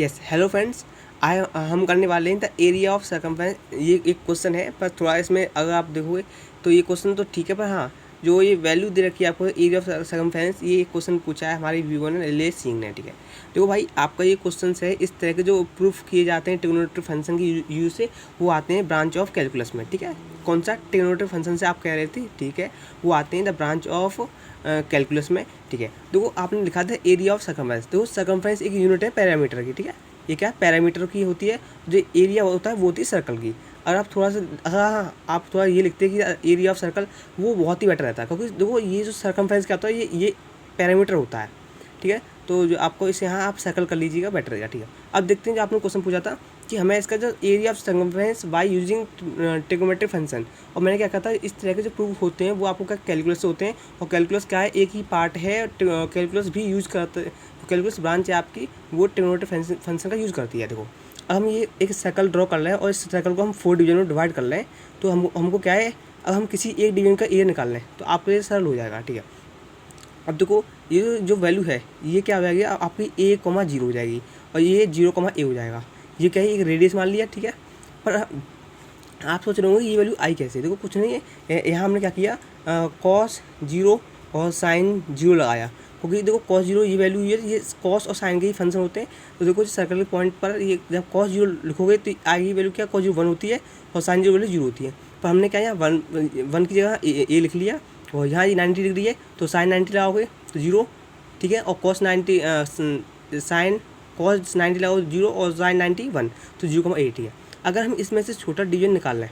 Yes hello friends. आए हम करने वाले हैं द एरिया ऑफ सर्कमफ्रेंस। ये एक क्वेश्चन है, पर थोड़ा इसमें अगर आप देखोगे तो ये क्वेश्चन तो ठीक है, पर हाँ जो ये वैल्यू दे रखी है आपको एरिया ऑफ सर्कमफ्रेंस, ये क्वेश्चन पूछा है हमारी व्यूअर ने रिले सिंह ने। ठीक है, देखो भाई आपका ये क्वेश्चन है, इस तरह के जो प्रूफ किए जाते हैं ट्रिग्नोमेट्रिक फंक्शन की यूज से, वो आते हैं ब्रांच ऑफ कैलकुलस में। ठीक है, कौन सा ट्रिग्नोमेट्रिक फंक्शन से आप कह रहे थे? ठीक है, वो आते हैं द ब्रांच ऑफ कैलकुलस में। ठीक है, देखो आपने लिखा था एरिया ऑफ सर्कमफ्रेंस। देखो सर्कमफ्रेंस एक यूनिट है पैरामीटर की। ठीक है, ये क्या पैरामीटर की होती है, जो एरिया होता है वो होती है सर्कल की। अगर आप थोड़ा सा आप थोड़ा ये लिखते हैं कि एरिया ऑफ सर्कल, वो बहुत ही बेटर रहता है, क्योंकि देखो ये जो सर्कमफ्रेंस क्या होता है, ये पैरामीटर होता है। ठीक है, तो जो आपको इसे यहाँ आप सर्कल कर लीजिएगा, बेटर रहेगा। ठीक है, अब देखते हैं जो आपने क्वेश्चन पूछा था कि हमें इसका जो area of circumference by using trigonometric function, और मैंने क्या कहा था, इस तरह के जो प्रूफ होते हैं वो आपको क्या कैलकुलस से होते हैं। और कैलकुलस क्या है, एक ही पार्ट है, कैलकुलस भी यूज करते, कैलकुलस ब्रांच है आपकी, वो ट्रिग्नोमेट्रिक फंक्शन का यूज़ करती है। देखो अब हम ये एक सर्कल ड्रॉ कर रहे हैं और इस सर्कल को हम 4 डिवीजन में डिवाइड कर रहे हैं, तो हमको क्या है, अब हम किसी एक डिवीजन का एरिया निकाल लें तो आपके लिए सरल हो जाएगा। ठीक है, अब देखो ये जो वैल्यू है ये क्या हो जाएगी, आपकी a,0 हो जाएगी, और ये 0,a हो जाएगा। ये क्या है, एक रेडियस मान लिया। ठीक है, पर आप सोच रहे होंगे ये वैल्यू आई कैसे? देखो कुछ नहीं है, यहाँ हमने क्या किया, कॉस 0 और साइन 0 लगाया, क्योंकि देखो कॉस 0 ये वैल्यू, ये कॉस और साइन के ही फंक्शन होते हैं। तो देखो जो सर्कल के पॉइंट पर ये जब कॉस 0 लिखोगे तो आगे वैल्यू क्या, कॉस 0 1 होती है और साइन 0 वैल्यू 0 होती है। पर हमने क्या, यहाँ वन की जगह ए लिख लिया, और यहाँ ये 90 डिग्री है तो साइन 90 लगाओगे तो 0। ठीक है, और कॉस 90 साइन कॉस 90 लगाओ 0 और साइन 90 1, तो 0,8। ठीक है, अगर हम इसमें से छोटा डिवीजन निकाल लें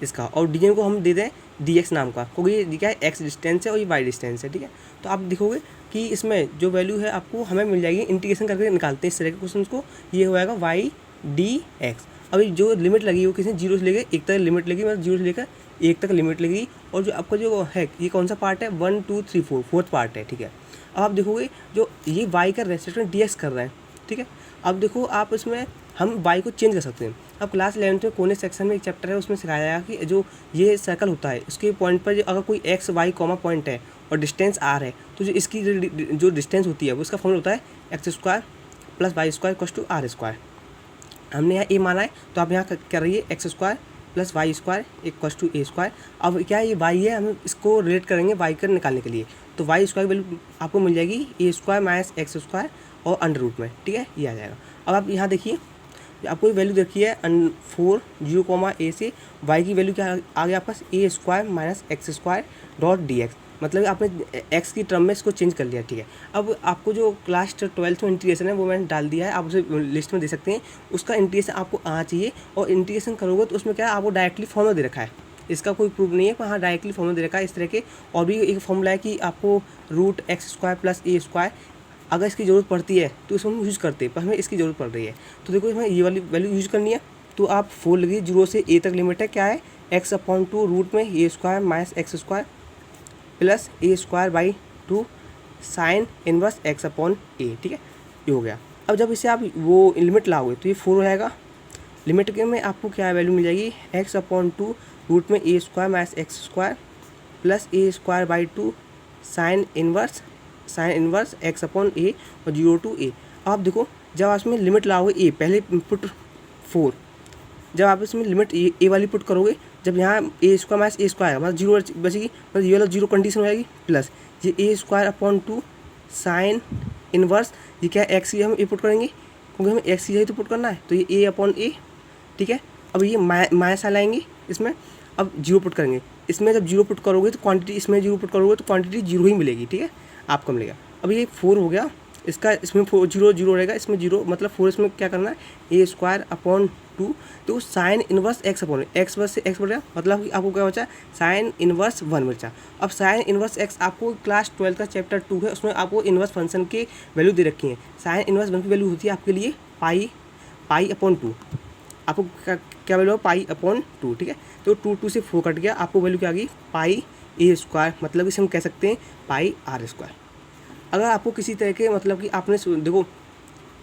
इसका, और डिवीजन को हम दे दें dx नाम का, क्योंकि ये क्या है, x डिस्टेंस है और ये y डिस्टेंस है। ठीक है, तो आप देखोगे कि इसमें जो वैल्यू है आपको हमें मिल जाएगी, इंटीग्रेशन करके निकालते हैं इस तरह के क्वेश्चन को, ये हो जाएगा y dx। अभी जो लिमिट लगी वो किसी 0 से लेकर 1 तक लिमिट लगी, मतलब 0 से लेकर 1 तक लिमिट लगी, और जो आपका जो है ये कौन सा पार्ट है, 1 2 3 4 फोर्थ पार्ट है। ठीक है, अब आप देखोगे जो ये y का रेस्पेक्ट dx कर रहे हैं। ठीक है, अब देखो आप इसमें हम y को चेंज कर सकते हैं। अब क्लास 11th में कोने सेक्शन में एक चैप्टर है, उसमें सिखाया जाएगा कि जो ये सर्कल होता है उसके पॉइंट पर अगर कोई एक्स वाई कॉमा पॉइंट है और डिस्टेंस आर है, तो जो इसकी जो डिस्टेंस होती है वो उसका फॉर्मूला होता है X square plus Y square equals to R square. हमने यहाँ ए माना है तो आप यहाँ कर रही है X square plus Y square equals to A square. अब क्या है, ये वाई है, हम इसको रिलेट करेंगे वाई कर निकालने के लिए, तो वाई स्क्वायर वैल्यू आपको मिल जाएगी ए स्क्वायर माइनस एक्स स्क्वायर और अंडर रूट में। ठीक है, ये आ जाएगा। अब आप यहाँ देखिए, आपको वैल्यू देखी है 4 0,a से y की वैल्यू क्या आ गया आपका, a square minus x square dot d x, मतलब आपने x की टर्म में इसको चेंज कर लिया। ठीक है, अब आपको जो क्लास 12th में इंटीग्रेशन है वो मैंने डाल दिया है, आप उसे लिस्ट में दे सकते हैं। उसका इंटीग्रेशन आपको आना चाहिए, और इंटीग्रेशन करोगे तो उसमें क्या है, आपको डायरेक्टली फॉर्मूला दे रखा है, इसका कोई प्रूफ नहीं है, पर हाँ डायरेक्टली फॉर्मूला दे रखा है इस तरह के। और भी एक फॉर्मूला है कि आपको root x square plus a square, अगर इसकी ज़रूरत पड़ती है तो इसको हम यूज़ करते हैं, पर हमें इसकी ज़रूरत पड़ रही है तो देखो हमें ये वाली वैल्यू यूज़ करनी है। तो आप 4 लगी, 0 से a तक लिमिट है, क्या है x/2 रूट में a square minus x square plus a square by 2 sine inverse x/a। ठीक है, ये हो गया। अब जब इसे आप वो लिमिट लाओगे तो ये 4 हो जाएगा। लिमिट के में आपको क्या वैल्यू मिल जाएगी, x/2 रूट में a square minus x square plus a square by 2 sine inverse x/a और 0 to a। आप देखो जब आप इसमें लिमिट लाओगे ए, पहले पुट 4, जब आप इसमें लिमिट ए वाली पुट करोगे, जब यहाँ ए स्क्वायर माइनस ए स्क्वायर मतलब 0 बचेगी, मतलब ये वाला 0 कंडीशन हो जाएगी, प्लस ये ए स्क्वायर अपॉन 2 साइन इनवर्स, ये क्या है एक्स, ये हम ए पुट करेंगे क्योंकि हमें एक्स यही तो पुट करना है, तो ये ए अपॉन ए। ठीक है, अब ये माइनस आ लाएंगे इसमें, अब 0 पुट करेंगे इसमें, जब 0 पुट करोगे तो क्वांटिटी, इसमें 0 पुट करोगे तो क्वांटिटी 0 ही मिलेगी। ठीक है, आपको मिलेगा। अब ये 4 हो गया इसका, इसमें 4 0 रहेगा, इसमें 0 मतलब 4, इसमें क्या करना है ए स्क्वायर अपॉन 2, तो sine inverse X upon X verse से एक्स बढ़ गया, मतलब कि आपको क्या बचा, साइन इनवर्स 1 बचा। अब साइन इनवर्स एक्स आपको क्लास 12 का चैप्टर 2 है, उसमें आपको इनवर्स फंक्शन के वैल्यू दे रखी है। साइन इनवर्स 1 की वैल्यू होती है आपके लिए पाई अपॉन 2, आपको क्या वैल्यू है, पाई अपॉन 2। ठीक है, तो 2 से 4 कट गया, आपको वैल्यू क्या आ गई, पाई ए स्क्वायर, मतलब इसे हम कह सकते हैं पाई आर स्क्वायर। अगर आपको किसी तरह के मतलब कि आपने देखो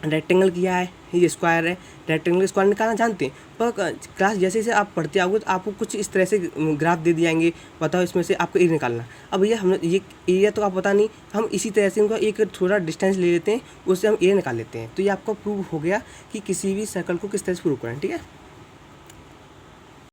रेक्टेंगल किया है, ये स्क्वायर है, रेक्टेंगल स्क्वायर निकालना जानते हैं, पर क्लास जैसे जैसे आप पढ़ते आओगे तो आपको कुछ इस तरह से ग्राफ दे दिए जाएंगे, बताओ इसमें से आपको एरिया निकालना। अब भैया हम ये एरिया तो आप पता नहीं, हम इसी तरह से उनका एक थोड़ा डिस्टेंस ले लेते हैं, उससे हम एरिया निकाल लेते हैं। तो ये आपका प्रूव हो गया कि किसी भी सर्कल को किस तरह से प्रूव करें, ठीक है।